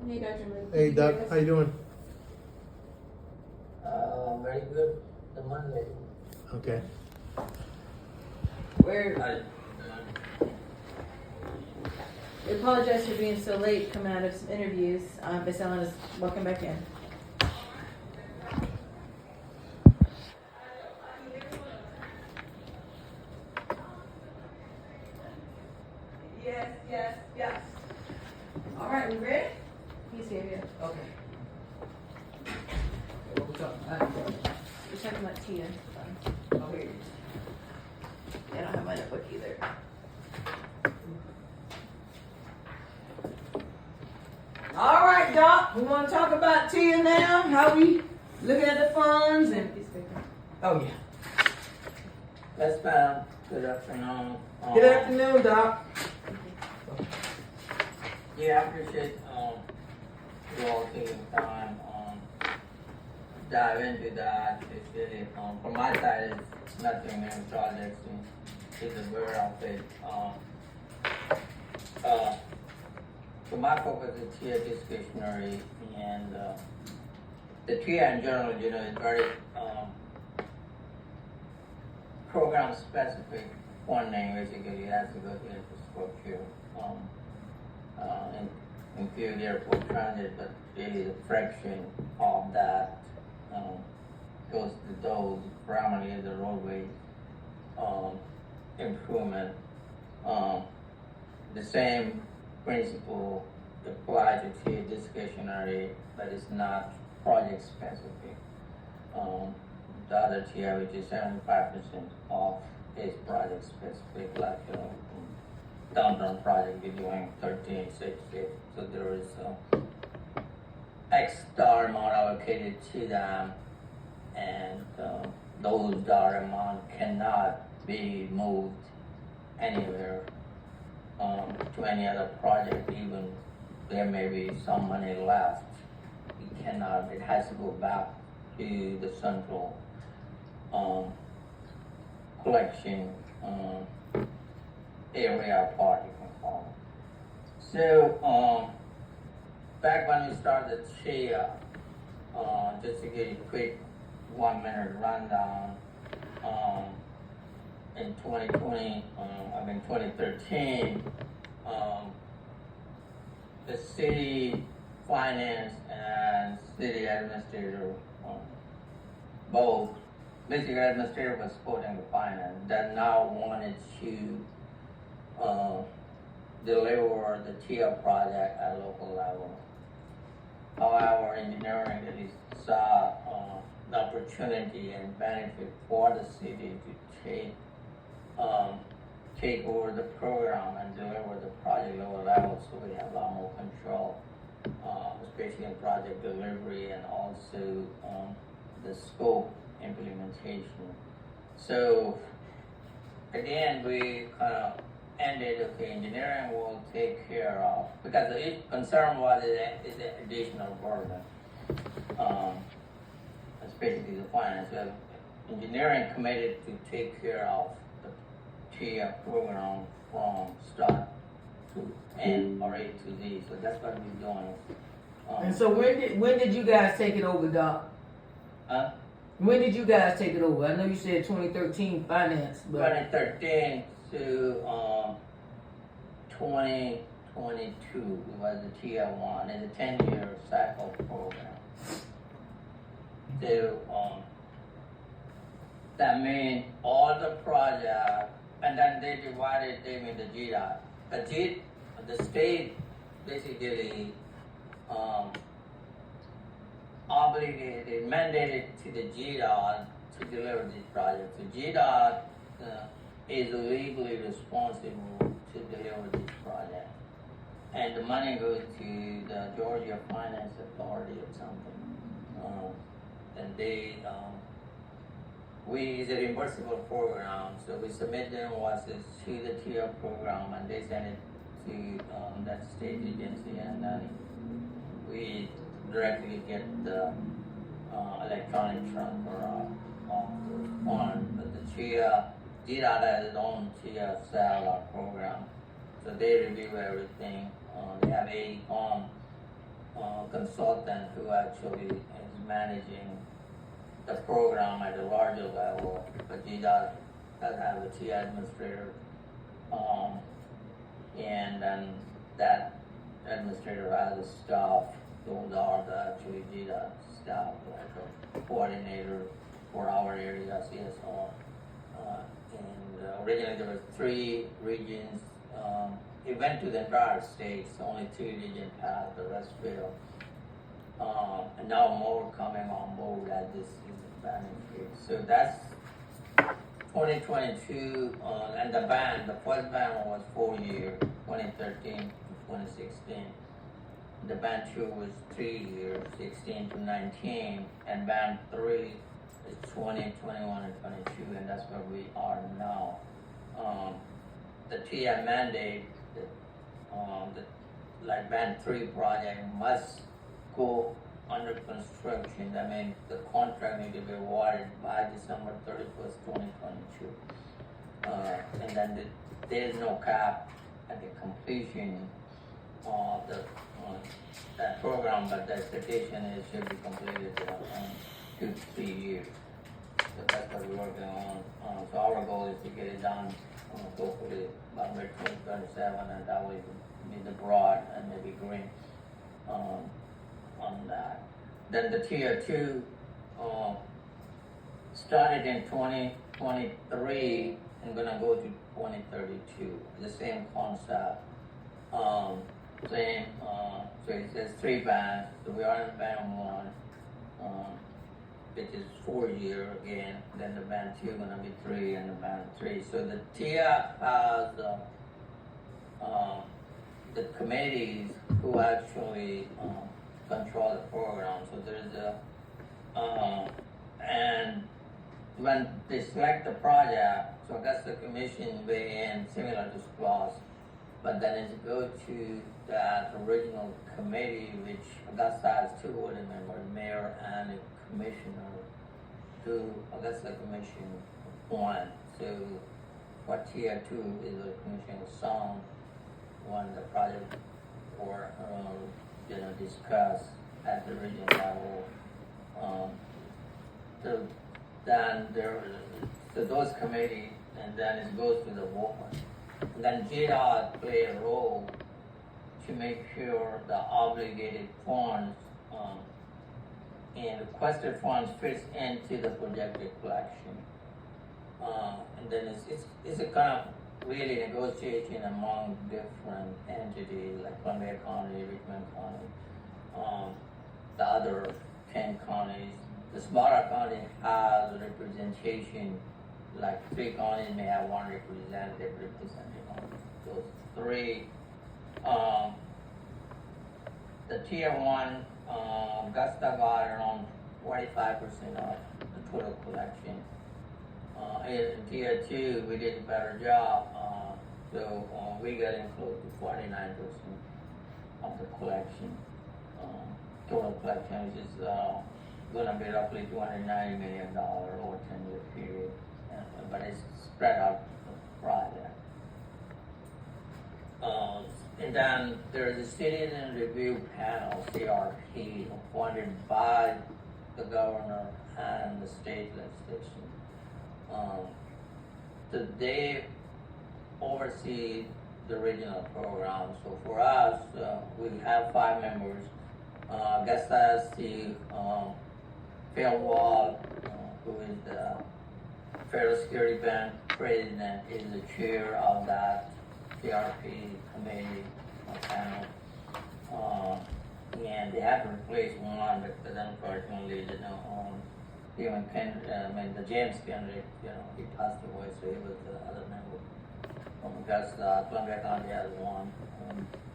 Hey, Dr. Malik. Hey, Doc, how you doing? Very good. The Monday. Okay. We're, we apologize for being so late coming out of some interviews. But telling us, welcome back in. Yes. All right, we ready? He's here. Okay. What we talking about? We're talking about Tia. Oh, here it is. I don't have my notebook either. All right, Doc. We want to talk about Tia now. How we looking at the funds and. Oh yeah. Yes, ma'am. Good afternoon. Good afternoon, Doc. Yeah, I appreciate you all taking time dive into that. It's really from my side, it's nothing new projects. It's aware of it. So my focus is TIA discretionary and the TIA in general, is very program specific funding. Basically, it has to go to infrastructure. Include airport transit, but really the fraction of that goes to those, primarily the roadway improvement. The same principle applies to TIA discretionary, but it's not project specific. The other TIA, which is 75% of, is project specific, like downtown project, we're doing 1360. So there is X dollar amount allocated to them, and those dollar amount cannot be moved anywhere to any other project. Even there may be some money left, it cannot. It has to go back to the central collection area part, you can call it. So, back when we started TIA, just to give you a quick 1 minute rundown, in 2020, 2013, the city finance and city administrator, both, basically administrator was supporting the finance, that now wanted to deliver the TIA project at local level. However, engineering at least saw the opportunity and benefit for the city to take over the program and deliver the project lower level, so we have a lot more control, especially in project delivery and also the scope implementation. So again, we kind of ended, okay, engineering will take care of, because the concern was is the additional burden, especially the finance. So engineering committed to take care of the TIA program from start to end or A to Z. So that's what we're doing. And so when did you guys take it over, Doc? Huh? When did you guys take it over? I know you said 2013 finance, but 2013 to 2022 was the TIA 1. It's a 10-year cycle program. So that means all the projects, and then they divided them into GDOT. The state basically obligated, mandated to the GDOT to deliver these projects. So GDOT is legally responsible to deliver these projects. And the money goes to the Georgia Finance Authority or something. And they, it's a reimbursable program, so we submit the invoices to the TIA program and they send it to that state agency, and then we directly get the electronic transfer of the fund. But the TIA, GDOT has its own TIA cell or program, so they review everything. They have AECOM consultant who actually is managing the program at a larger level, but he does have a TA administrator. And then that administrator has a staff, those are the actually GDA staff, like a coordinator for our area, CSR. And originally there was 3 regions. It went to the entire state, so only 2 regions passed, the rest failed. And now more coming on board as this is expanding field. So that's 2022, and the first ban was 4 years, 2013 to 2016. The ban 2 was 3 years, 16 to 19, and ban 3 is 20, 21, and 22, and that's where we are now. The TI mandate, like ban 3 project must go under construction. That means the contract need to be awarded by December 31st, 2022. And then there is no cap at the completion of that program, but the expectation is it should be completed in 2 to 3 years. So that's what we're working on. So our goal is to get it done hopefully by mid-2027, and that way be the broad and maybe green on that. Then the tier 2 started in 2023 and gonna go to 2032. The same concept. So it says 3 bands. So we are in band 1, which is 4 year again. Then the band 2 gonna be 3, and the band 3. So the TIA has the committees who actually control the program. So there's and when they select the project, so I guess the commission weigh in similar to SPLOST, but then it go to that original committee, which Augusta has 2 voting members, mayor and a commissioner, to Augusta Commission 1. So for tier 2 is a commission song when the project or discuss at the regional level. So then so those committees, and then it goes to the board. And then GDOT play a role to make sure the obligated funds and requested funds fits into the projected collection. And then it's a kind of really negotiation among different entities like Columbia County, Richmond County, the other 10 counties. The smaller county has representation, like 3 counties may have 1 representative representing those 3. The tier 1, Augusta got around 45% of the total collection. In tier 2, we did a better job, so we got in close to 49% of the collection, total collection, which is gonna be roughly $290 million over 10-year period, but it's spread out the project. And then there's a citizen review panel, CRP, appointed by the governor and the state legislation. So they oversee the regional program. So for us, we have 5 members. Augusta has the Phil Wall, who is the Federal Security Bank president, is the chair of that CRP committee panel. And they have to replace one because unfortunately, even the James Kendrick, he passed away, so he was the other member. Because Columbia County has 1,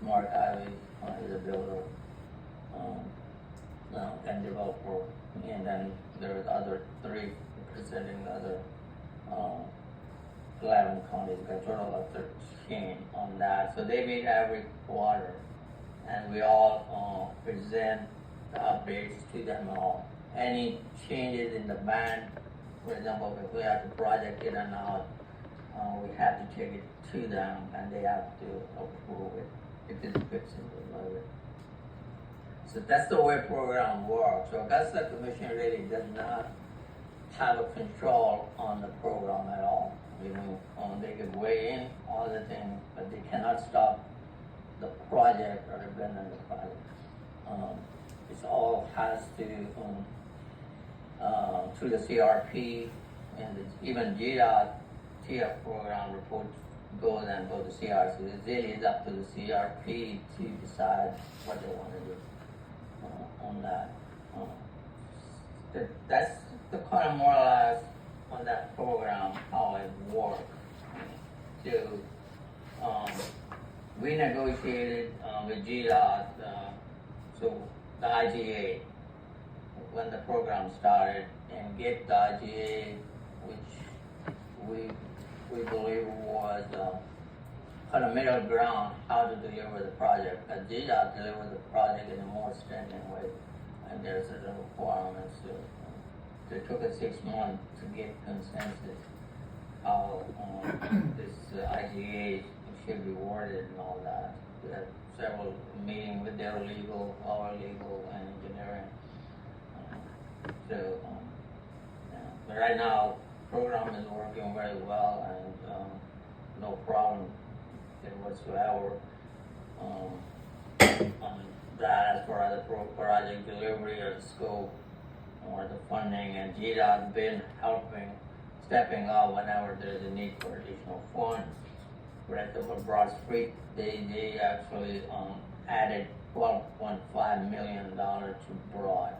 Mark Ivey is a builder and developer, and then there's other 3 representing the other 11 counties, got a total of 13 on that. So they meet every quarter, and we all present the updates to them all. Any changes in the band, for example, if we have the project in and out, we have to take it to them, and they have to approve it because it fits into the budget. So that's the way program works. So Augusta Commission really does not have a control on the program at all. You know, they can weigh in all the things, but they cannot stop the project or abandon the project. It all has to through the CRP and even GDOT TF program reports goes and go to CRC. It really is up to the CRP to decide what they want to do on that. That's the kind of more or less on that program how it works. So we negotiated with GDOT, so the IGA when the program started, and get the IGA, which we believe was kind of middle ground how to deliver the project. And GDOT delivered the project in a more stringent way, and there's a requirements. So it took us 6 months to get consensus how this IGA should be worded and all that. We had several meetings with their legal, our legal, and engineering. But right now, program is working very well and no problem whatsoever on that as far as the project delivery or the scope or the funding. And GDOT has been helping, stepping up whenever there's a need for additional funds. Right over Broad Street, they actually added $12.5 million to Broad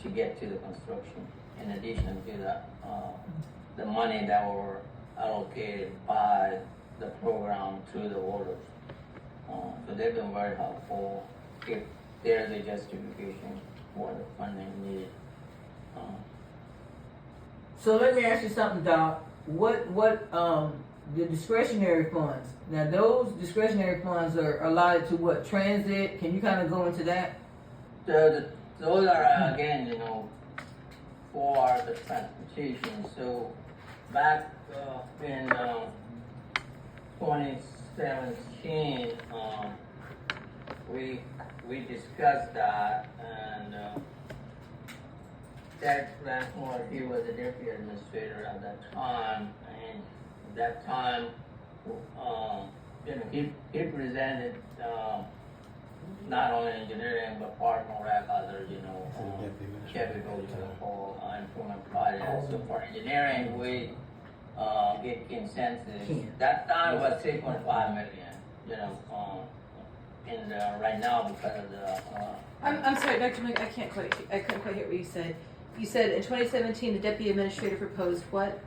to get to the construction. In addition to the money that were allocated by the program to the voters. So they've been very helpful if there's a justification for the funding needed. So let me ask you something, Doc. What the discretionary funds? Now those discretionary funds are allotted to what? Transit? Can you kind of go into that? Those are again, for the transportation. So back in 2017, we discussed that, and Jack Lansmore, he was the deputy administrator at that time, and at that time, he presented not only engineering but partner rec others, capital improvement projects. So for engineering, we get consensus. That time was 3.5 million, and right now because of the. I'm sorry, Dr. Malik, I couldn't quite hear what you said. You said in 2017 the deputy administrator proposed what?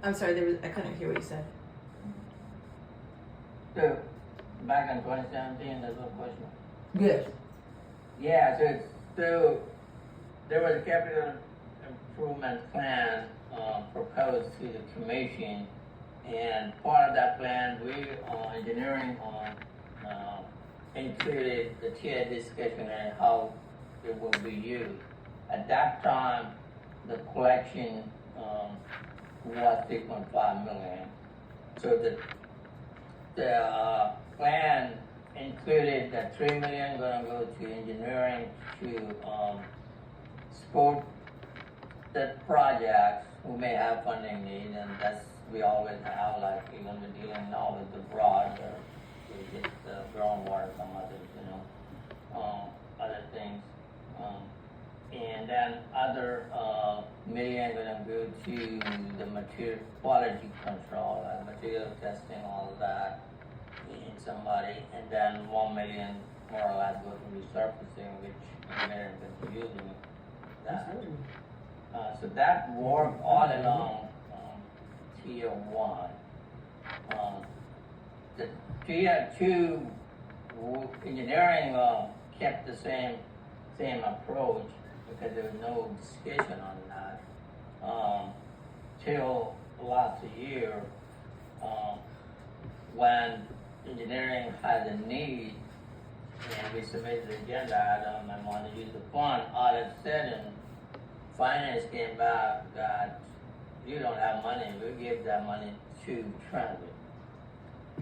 I'm sorry, I couldn't hear what you said. So back in 2017, that's what question. Yes. Yeah, so there was a capital improvement plan proposed to the commission, and part of that plan, we engineering included the tier discretionary how it will be used. At that time, the collection was 3.5 million. So the plan included that 3 million gonna go to engineering to support the projects who may have funding needs, and that's we always have, like even we're dealing now with the broad, or we get the groundwater, some others, other things. And then other million gonna go to the material quality control, material testing, all of that in somebody, and then 1 million more or less go to resurfacing, which engineering is using that. So that worked all along tier 1. The tier 2 engineering kept the same approach because there was no discussion on that till last year when engineering had a need and we submitted the agenda item and wanted to use the fund. All of a sudden, finance came back that you don't have money, we give that money to transit.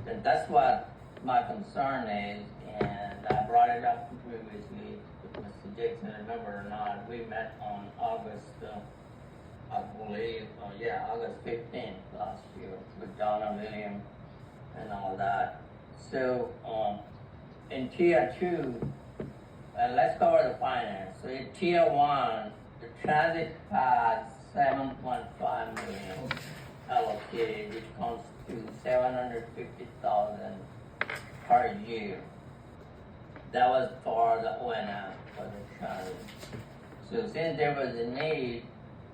And that's what my concern is, and I brought it up previously with Mr. Jackson, remember or not, we met on August, I believe, August 15th last year with Donna Williams and all that. So, in tier 2, let's cover the finance. So in tier 1, the transit has 7.5 million allocated, which comes to 750,000 per year. That was for the O&M for the transit. So since there was a need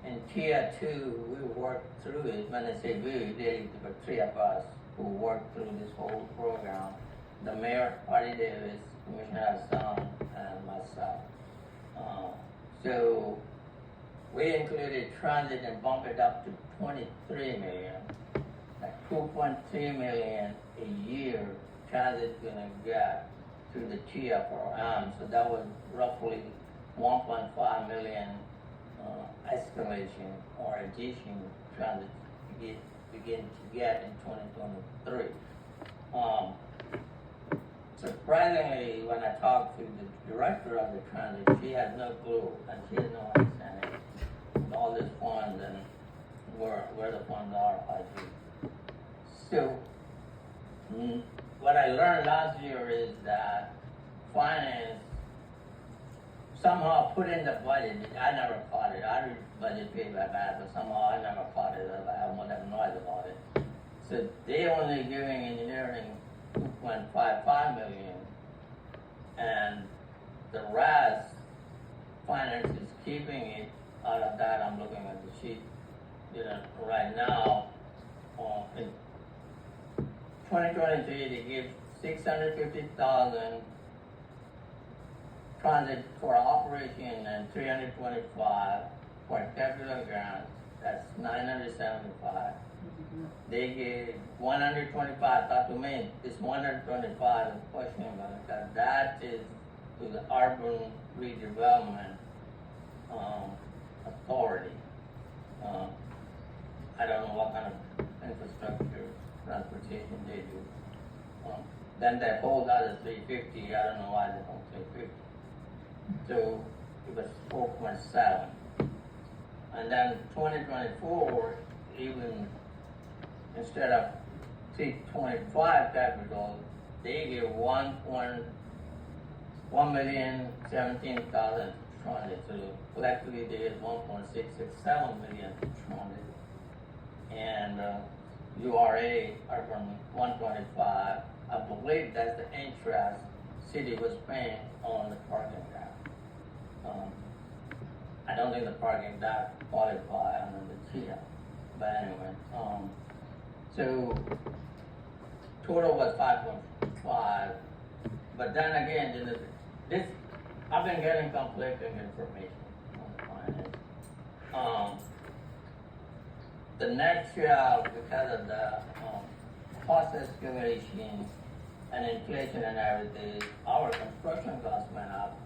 in tier 2, we worked through it. When I say we did, there were 3 of us who worked through this whole program. The mayor, Patty Davis, Commissioner Hassan, and myself. So we included transit and bumped it up to 23 million. Like 2.3 million a year transit gonna get through the TIA program. So that was roughly 1.5 million escalation or addition transit begin to get in 2023. Surprisingly, when I talked to the director of the transit, she has no clue and she has no understanding of all these funds and where the funds are. So, what I learned last year is that finance somehow put in the budget. I never caught it. I read budget paper bad, but somehow I never caught it. I won't have noise about it. So they only giving engineering 2.55 million, and the rest finance is keeping it out of that. I'm looking at the sheet, right now. In 2023, they give 650,000 transit for operation and 325 for capital grants. That's 975. They gave 125. Thought to me, this 125 is questionable because that is to the urban redevelopment authority. I don't know what kind of infrastructure transportation they do. Then they hold other 350. I don't know why they hold 350. So it was 4.7. And then 2024, even instead of 325 capital, they give 1,017,000 transit. So collectively they get 1.667 million transit. And URA urban 125. I believe that's the interest city was paying on the parking lot. I don't think the parking lot qualify under the TIA, but anyway. So total was 5.5, but then again, this I've been getting conflicting information on the finance. The next year, because of the cost escalation and inflation and everything, our construction costs went up,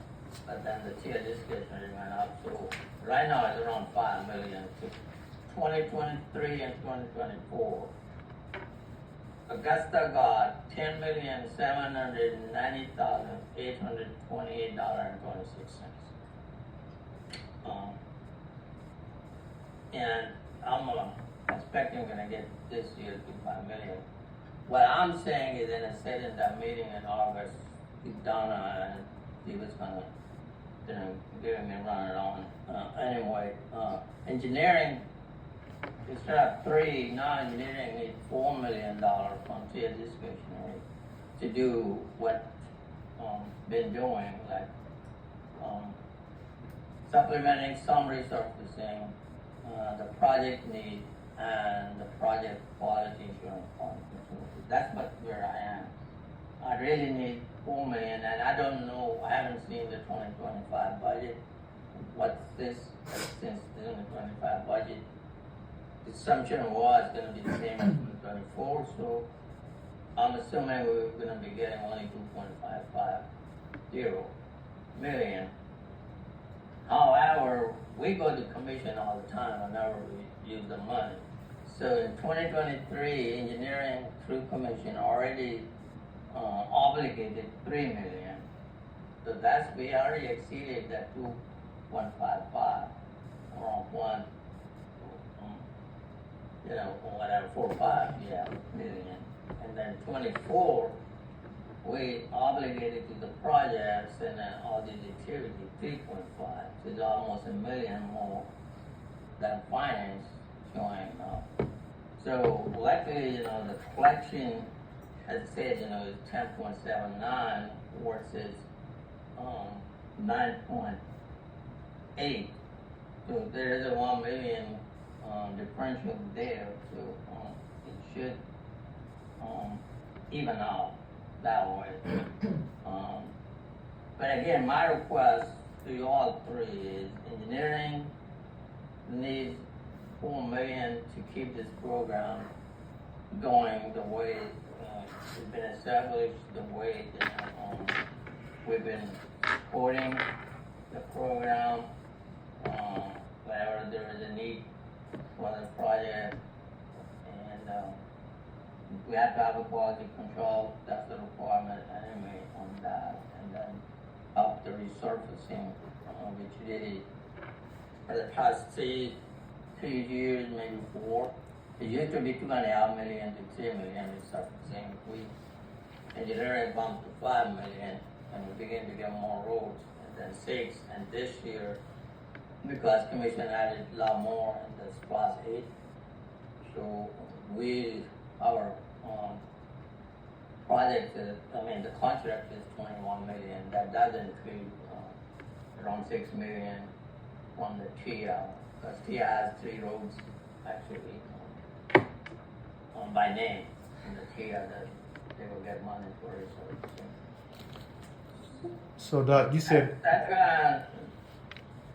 but then the tier discretionary went up. So right now it's around 5 million. So 2023 and 2024, Augusta got $10,790,828.26. And I'm expecting gonna get this year to 5 million. What I'm saying is, and I said in that meeting in August, with Donna, and he was gonna, giving me run it on. Anyway, engineering, instead of 3, now engineering needs $4 million from tier discretionary to do what been doing, like supplementing some resurfacing, the project need, and the project quality insurance policy. That's where I am. I really need 4 million, and I don't know, I haven't seen the 2025 budget. What's this since the 2025 budget? The assumption was gonna be the same as 2024, so I'm assuming we're gonna be getting only 2.550 million. However, we go to commission all the time whenever we use the money. So in 2023, engineering through commission already obligated 3 million. So that's, we already exceeded that 2.155, around one, you know, whatever, 4.5, yeah, million. And then 24, we obligated to the projects and then all these activities, 3.5, so it's almost $1 million more than finance showing up. So luckily, you know, the collection, as I said, you know, is 10.79 versus 9.8. So there is a 1 million differential there, so it should even out that way. But again, my request to you all three is engineering needs 4 million to keep this program going the way it's been established, the way we've been supporting the program, whenever there is a need for the project, and we have to have a quality control, that's the requirement anyway on that, and then up the resurfacing, which really, for the past 2 years, maybe 4, it used to be 2.5 million to 3 million resurfacing. We engineering bumped to 5 million, and we begin to get more roads, and then 6, and this year, because commission added a lot more, and that's plus 8. So our project, the contract is 21 million. That does include around 6 million from the TIA, because TIA has 3 roads actually by name, and the TIA that they will get money for it. So Doc, you said, That's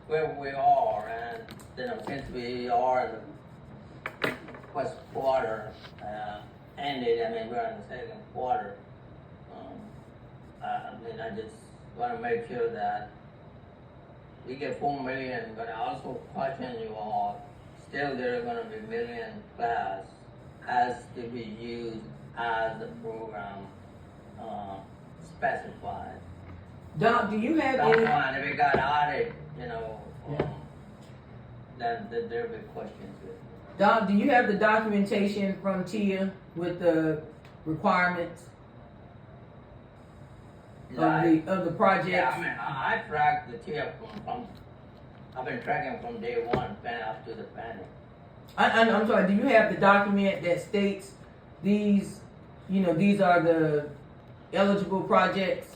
where we are, and you know, since we are in the first quarter ended, we're in the second quarter. I just want to make sure that we get 4 million, but I also caution you all, still there are going to be million plus has to be used as the program specified. Doc, do you have That's any? why if we got audit, you know, Yeah. then there'll be questions with it. Doc, do you have the documentation from TIA with the requirements of the project? Yeah, I tracked the TIA from I've been tracking from day one, pen up to the penny. I'm sorry. Do you have the document that states these? These are the eligible projects.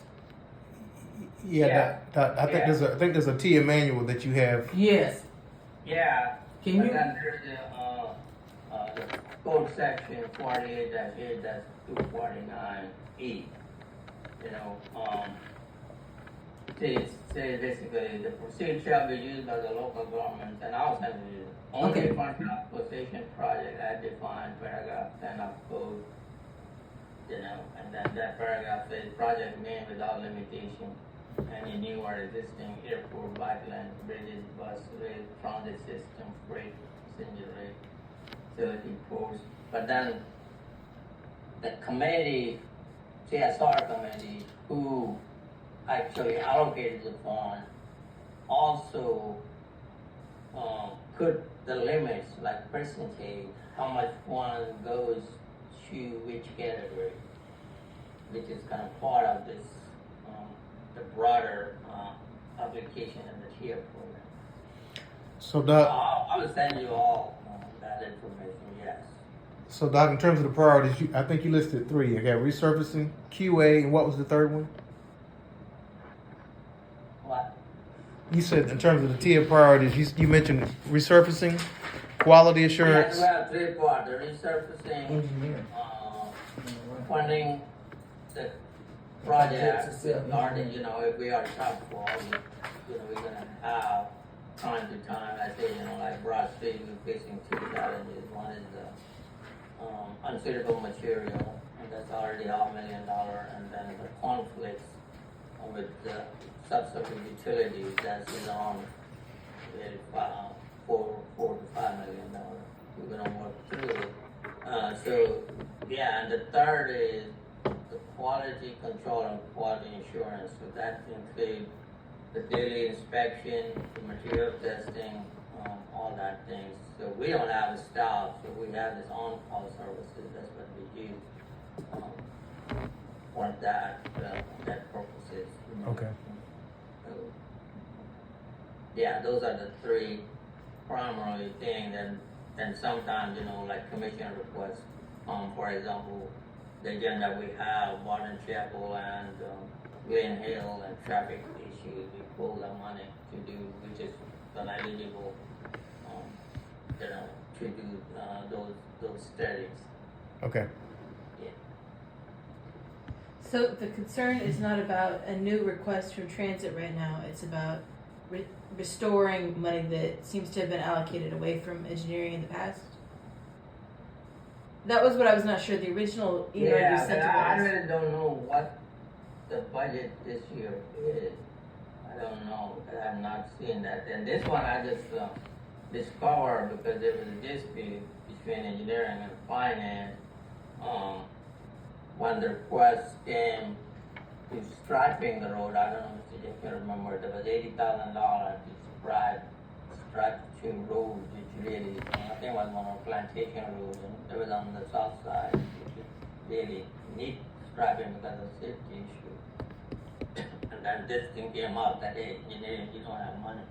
yeah, Doc, I think Yeah. I think there's a TIA manual that you have. Yes. Yeah. Can But you? then there's the code section 48-8-249E. You know, says basically the procedure shall be used by the local governments and outside of it. Only Okay. for transportation project as defined paragraph 10 of code. You know, and then that paragraph says project name without limitation. Any new or existing airport, bikeline, bridges, bus, rail, transit system, freight, passenger rail, facility ports. But then the committee, CSR committee, who actually allocated the fund, also put the limits, like percentage, how much fund goes to which category, which is kind of part of this, the broader application in the TIA program. So Doc, I will send you all that information, yes. So Doc, in terms of the priorities, I think you listed 3. I got resurfacing, QA, and what was the third one? What? You said in terms of the TIA priorities, you mentioned resurfacing, quality assurance. Yes, we have 3 parts, the resurfacing, Engineering. funding the project, Projects itself. regarding, if we are top quality, we're gonna have time to time, I say, like Broad Street, we're facing 2 challenges. One is the unsuitable material, and that's already $500,000, and then the conflicts with the subsequent utilities, that's around $4 to $5 million. We're gonna work through it. And the third is the quality control and quality assurance. So that includes the daily inspection, the material testing, all that things. So we don't have a staff, so we have this on-call services. That's what we use for that purposes. Okay. So, yeah, those are the three primary things. And sometimes, like commission requests, for example, the agenda we have, Barton Chapel and Glen Hill and traffic issues, we pull the money to do, which is eligible, to do those studies. Okay. Yeah. So the concern is not about a new request from transit right now, it's about restoring money that seems to have been allocated away from engineering in the past? That was what I was not sure, the original email you Yeah, sent but to I us. really don't know what the budget this year is. I don't know, because I've not seen that. And this one I just discovered because there was a dispute between engineering and finance. When the request came to striping the road, I don't know if you can remember, there was $80,000 to stripe two roads, which really, I think was one of plantation roads, and it was on the south side, which really need striping because of safety issue. And then this thing came up that, hey, engineering, you don't have money.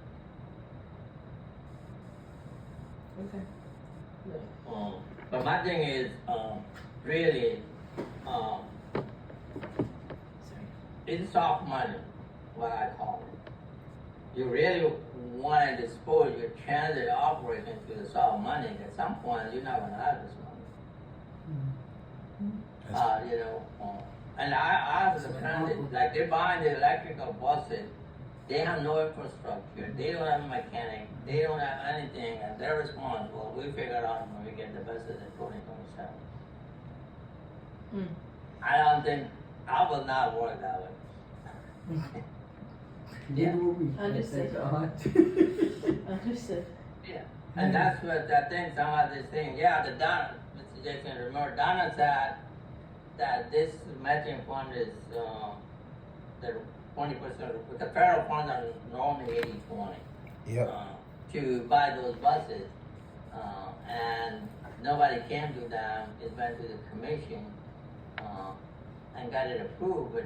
Okay. But my thing is, really, Sorry. it's soft money, what I call it. You really want to dispose your transit operation to the soft money. At some point, you're not going to have this money. And I have the transit, like they're buying the electrical buses. They have no infrastructure. They don't have a mechanic. They don't have anything, and they're responsible. We figure out when we get the buses in 2027. I don't think I will not work that way. Yeah. Understood. Understood. Yeah. And that's what I think some of these things. Yeah, Mr. Jackson, remember Donna said that this matching fund is the 20%. The federal funds are normally 80-20. Yep. To buy those buses, and nobody came to them. It went to the commission and got it approved. But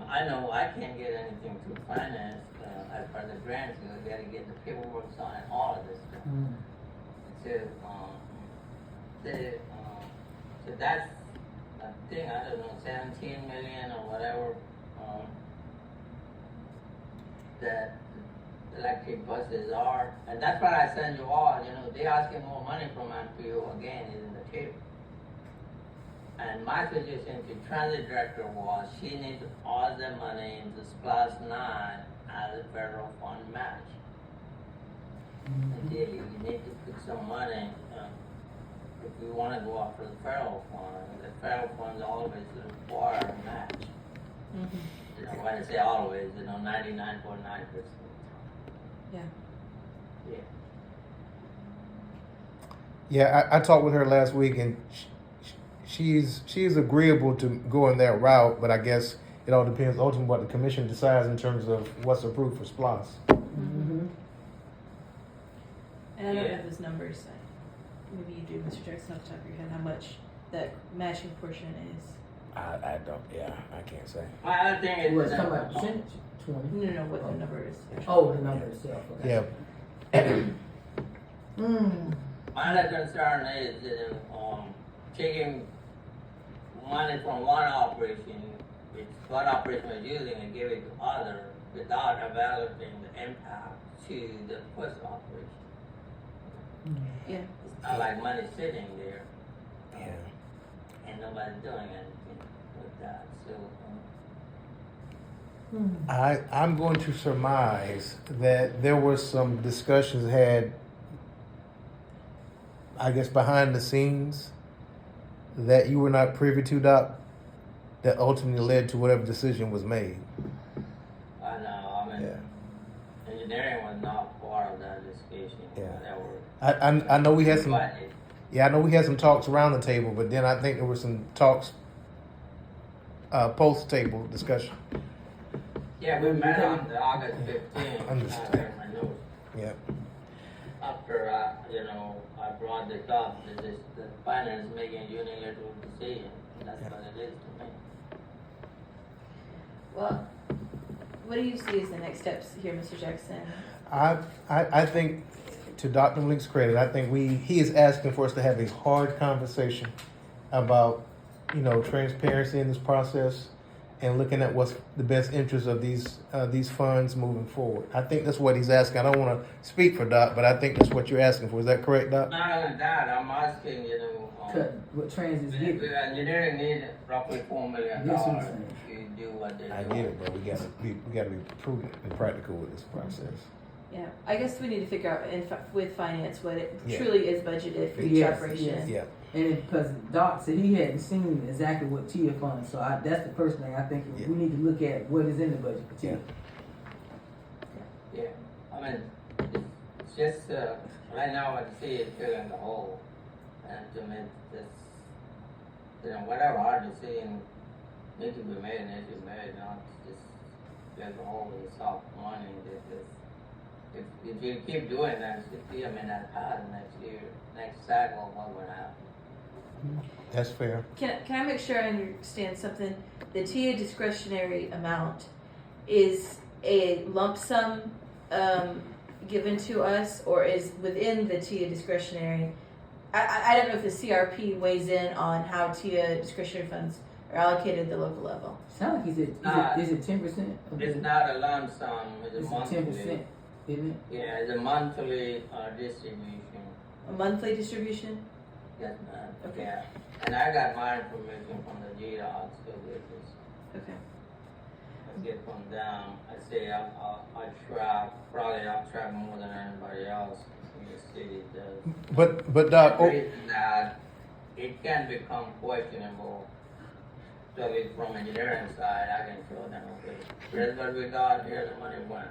I know I can't get anything through finance as part of the grants. I got to get the paperwork signed, all of this stuff. So that's I think I don't know 17 million or whatever that electric buses are, and that's what I send you all. They asking more money from MPO again is in the table. And my suggestion to transit director was she needs to pause the money into SPLOST 9 as a federal fund match. Ideally, you need to put some money if you want to go after the federal fund. The federal funds always require a match. When I say always, 99.9%. Yeah. Yeah. Yeah, I talked with her last week, and she's agreeable to going that route, but I guess it all depends ultimately what the commission decides in terms of what's approved for SPLOST. And I don't have those numbers. Maybe you do, Mr. Jackson, off the top of your head, how much that matching portion is. I don't. Yeah, I can't say. My other thing is What's talking about percentage? 20. No, what the number is. Oh, the number itself. Okay. Yeah. my other concern is taking money from one operation, which one operation is using, and give it to other without evaluating the impact to the first operation. Yeah. It's not like money sitting there. Yeah. And nobody's doing anything with that. So, I'm going to surmise that there were some discussions had, I guess, behind the scenes that you were not privy to, Doc, that ultimately led to whatever decision was made. I know, engineering was not part of that discussion. Yeah. I know we had some. Yeah, I know we had some talks around the table, but then I think there were some talks post table discussion. Yeah, we met on the August 15th. Understood. I have my notes. Yeah. After, I brought this up, the finance making a unilateral decision. That's what it is to me. Well, what do you see as the next steps here, Mr. Jackson? I think, to Dr. Malik's credit, I think he is asking for us to have a hard conversation about, transparency in this process and looking at what's the best interest of these funds moving forward. I think that's what he's asking. I don't want to speak for Doc, but I think that's what you're asking for. Is that correct, Doc? Not only that, I'm asking, What transit the get? engineering needs roughly $4 million Yes, I'm saying. to do what they do. I get it, but we gotta be prudent and practical with this process. Yeah, I guess we need to figure out with finance what it Yeah. truly is budgeted for each Yes, operation. yes. Yeah. And because Doc said he hadn't seen exactly what TIA funds, so that's the first thing I think Yeah. we need to look at what is in the budget for TIA. Yeah, I mean, it's just, right now I see it filling the hole. And to me, this, whatever hard decision needs to be made, not just fill the hole with soft money. If you keep doing that, I mean, that path next cycle, what would happen? That's fair. Can I make sure I understand something? The TIA discretionary amount is a lump sum given to us, or is within the TIA discretionary? I don't know if the CRP weighs in on how TIA discretionary funds are allocated at the local level. Sound like is it 10%? It's not a lump sum, it's a It's monthly. 10%, isn't it? Yeah, it's a monthly distribution. A monthly distribution? Yes, ma'am. Okay. Yeah. And I got my information from the GDOT, so Okay. I get from them. I say I track more than anybody else in the city does. But Doc, The reason that it can become questionable. So if from engineering side, I can show them, okay, here's what we got, here's the money went.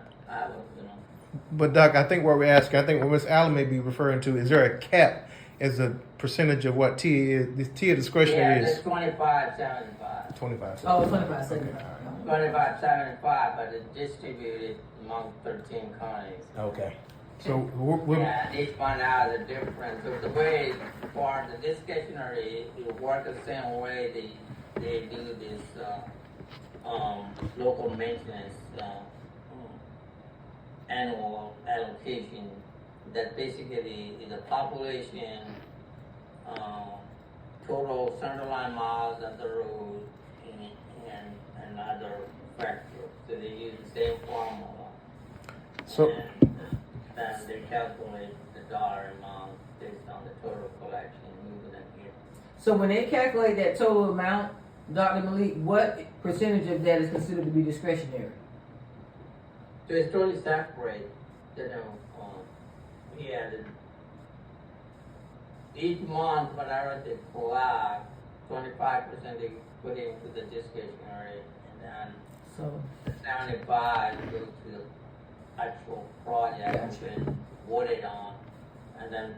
But Doc, I think what we're asking, I think what Ms. Allen may be referring to, is there a cap as a percentage of what TIA is? This TIA discretionary Yeah, is it's 25.75. 25. Oh, 25, 75. 25.75, but it's distributed among 13 counties. Okay. So we're Yeah, and each one has a different, so the way for the discretionary, it works the same way they do this, local maintenance, annual allocation, that basically is a population, total centerline miles of the road, and other factors. So they use the same formula. So- And then they calculate the dollar amount based on the total collection moving in here. So when they calculate that total amount, Dr. Malik, what percentage of that is considered to be discretionary? So it's totally separate, each month whenever they collect, 25% they put into the discretionary, and then So, the 75 goes to the actual project that's been voted on, and then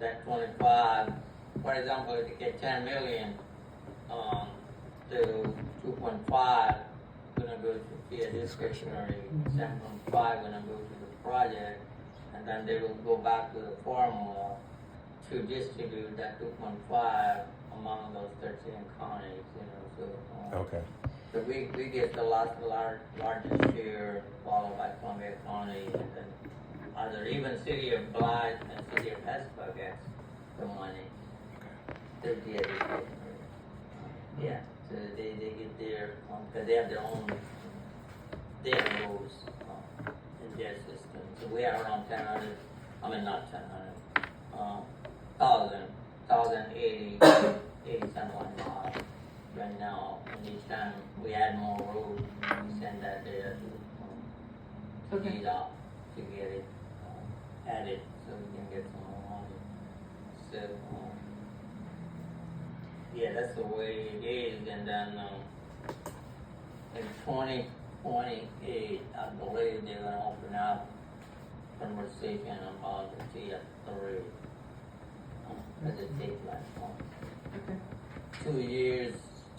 that 25, for example, if you get 10 million, to 2.5, gonna go to the discretionary, 7.5 gonna go to the project, and then they will go back to the formula to distribute that 2.5 among those 13 counties, so. okay. So we get the largest share, followed by Columbia County, and then other, even city of Blythe and city of Pittsburgh gets the money. They get it. Yeah, so they get their, because they have their own, roads in their system. So we are around 1000, I mean not 1000, 1,080, 80-something miles right now. And each time we add more roads, we send that there to Okay. GDOT to get it added so we can get some more money. So, yeah, that's the way it is. And then in 2028, I believe they're going to open up conversation about the TF3 as it takes last month. Okay. 2 years,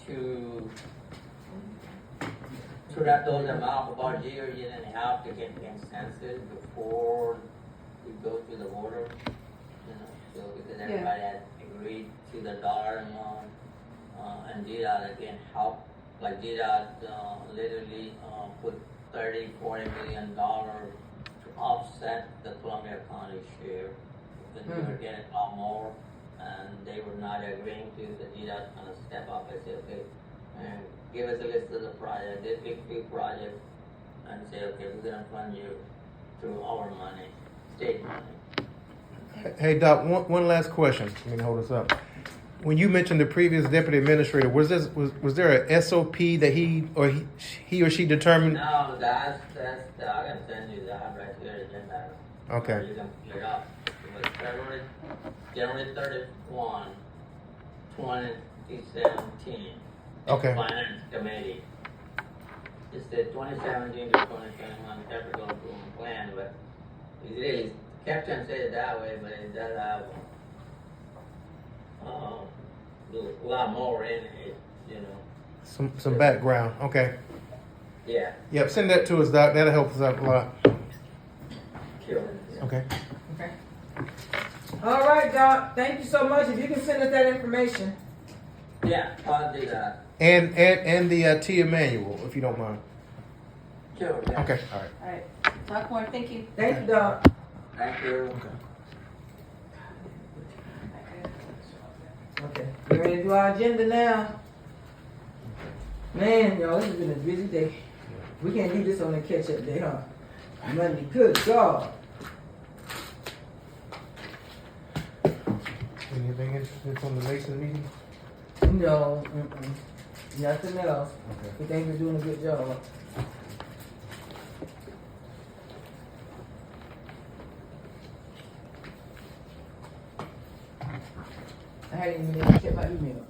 two should have told them out about a year and a half to get consensus before we go to the voter. You know, so because everybody had agreed to the dollar amount, and GDOT again helped, like GDOT literally put $30-40 million to offset the Columbia County share. Because we were getting a lot more, and they were not agreeing to. The GDOT kind of step up and say, okay, and give us a list of the projects, they pick few projects, and say, okay, we're gonna fund you through our money, state money. Hey Doc, one last question. I mean, hold us up. When you mentioned the previous deputy administrator, was there a SOP that he or she determined? No, that's I can send you that right here, agenda. Okay. You can pick it up. It was January 31, 2017. Okay. Finance Committee. It's the 2017 to 2021 capital improvement plan, but it really kept on saying it that way, but it does have a lot more in it, you know. Some background. Okay. Yeah. Yep. Send that to us, Doc. That'll help us out a lot. Sure. Yeah. Okay. Okay. All right, Doc. Thank you so much. If you can send us that information. Yeah, I'll do that. And the TIA manual, if you don't mind. Sure. Yeah. Okay. All right. All right. Talk more. Thank you. Thank you, Doc. Thank you. Okay. We're ready to do our agenda now. Man, y'all, this has been a busy day. We can't do this on a catch-up day, huh? Monday, good God. Anything interesting from the Mason meeting? No, nothing else. Okay. We think we're doing a good job. I hadn't even checked my email.